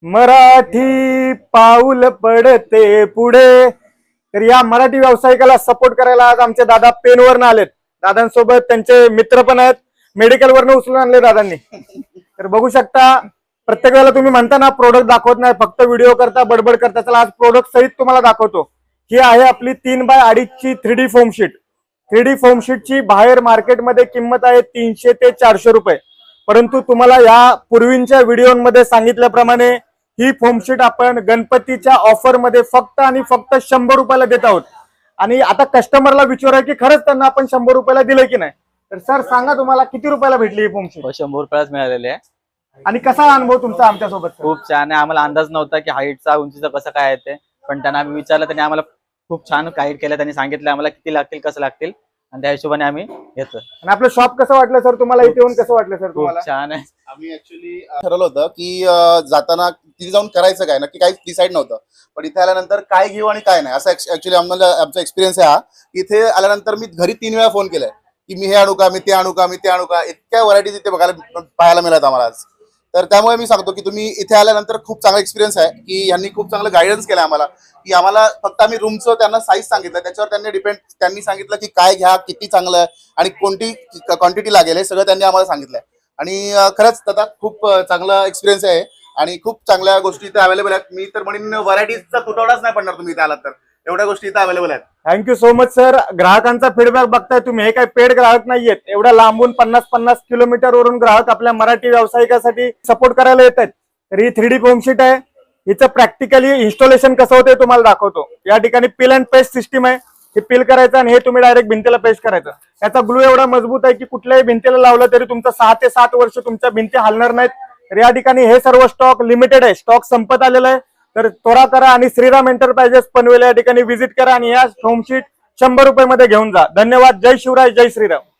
मराठी पाऊल पडते पुढे। तर या मराठी व्यावसायिकाला सपोर्ट करायला आज आमचे दादा पेनवरनं आलेत। दादांसोबत त्यांचे मित्र पण आहेत, मेडिकल वरनं उचलून आणले दादांनी। तर बघू शकता, प्रत्येक वेळेला तुम्ही म्हणता ना प्रोडक्ट दाखवत नाही, फक्त व्हिडिओ करता, बडबड करता। चला आज प्रोडक्ट सहित तुम्हाला दाखवतो। ही आहे आपली 3x2 ची 3D foam sheet. 3D foam शीटची बाहेर मार्केटमध्ये किंमत आहे 300 ते 400 रुपये, परंतु तुम्हाला या पूर्वीच्या व्हिडिओमध्ये सांगितल्याप्रमाणे ही फोम शीट आपण गणपतीच्या ऑफर मध्ये फक्त आणि फक्त 100 रुपयाला देत आहोत। आणि आता कस्टमरला विचारा की खरंच त्यांना आपण 100 रुपयाला दिले की नाही। तर सर सांगा, तुम्हाला किती रुपयाला भेटली ही फोम शीट? 100 रुपयालाच मिळालेले आहे। आणि कसा अनुभव तुमचा आमच्यासोबत? खूप छान आहे। आम्हाला अंदाज नव्हता की हाईटचा उंचीचा कसं काय आहे ते, पण त्यांना आम्ही विचारलं, त्यांनी आम्हाला खूप छान गाईड केलं। त्यांनी सांगितलं आम्हाला किती लागतील, कसं लागतील, आणि त्या हिशोबाने आम्ही घेतो। आणि आपलं शॉप कसं वाटलं सर तुम्हाला? इथे येऊन कसं वाटलं सर तुम्हाला? खूप छान आहे। आम्ही ऍक्च्युली ठरवलं होतं की जाताना तिथे जाऊन करायचं काय, नक्की काही डिसाईड नव्हतं, पण इथे आल्यानंतर काय घेऊ आणि काय नाही असं ऍक्च्युली आमचा एक्सपिरियन्स आहे हा। इथे आल्यानंतर मी घरी 3 वेळा फोन केलाय की मी हे आणू का, मी ते आणू का, मी ते आणू का। इतक्या व्हरायटीज इथे पाहायला मिळत आम्हाला आज। तर त्यामुळे मी सांगतो की तुम्ही इथे आल्यानंतर खूप चांगला एक्सपिरियन्स आहे की यांनी खूप चांगलं गायडन्स केलं आम्हाला। की आम्हाला फक्त आम्ही रूमचं त्यांना साईज सांगितलं, त्याच्यावर त्यांनी सांगितलं की काय घ्या, किती चांगलं आहे आणि कोणती क्वांटिटी लागेल, हे सगळं त्यांनी आम्हाला सांगितलंय। आणि खरंच दादा खूप चांगला एक्सपिरियन्स आहे आणि खूप चांगल्या गोष्टी इथे अवेलेबल आहेत। मी तर म्हणेन व्हरायटीजचा तुटवडाच नाही पडणार तुम्ही इथे आलात तर, एवढ्या गोष्टी इथे अवेलेबल आहेत। Thank you so much sir. ग्राहकांचा फीडबॅक बघताय तुम्ही, हे काही पेड ग्राहक नाहीयेत, एवढ्या लांबून 50-50 किलोमीटर वरून ग्राहक आपल्या मराठी व्यावसायिकासाठी सपोर्ट करायला येत आहेत। तर ही 3D फोम शीट आहे, हिचं प्रॅक्टिकली इन्स्टॉलेशन कसं होतं तुम्हाला दाखवतो। या ठिकाणी पिल अँड पेस्ट सिस्टीम आहे, हे पिल करायचं आणि हे तुम्ही डायरेक्ट भिंतीला पेस्ट करायचं। याचा ग्लू एवढा मजबूत आहे की कुठल्याही भिंतीला लावलं तरी तुमचं 6 ते 7 वर्ष तुमच्या भिंती हलणार नाहीत। तर या ठिकाणी हे सर्व स्टॉक लिमिटेड आहे, स्टॉक संपत आलेला आहे। तर त्वरा करा आणि श्रीराम एंटरप्राइजेस पनवेल या ठिकाणी व्हिजिट करा आणि या फोम शीट 100 रुपये मध्ये घेऊन जा। धन्यवाद। जय शिवराय, जय श्रीराम।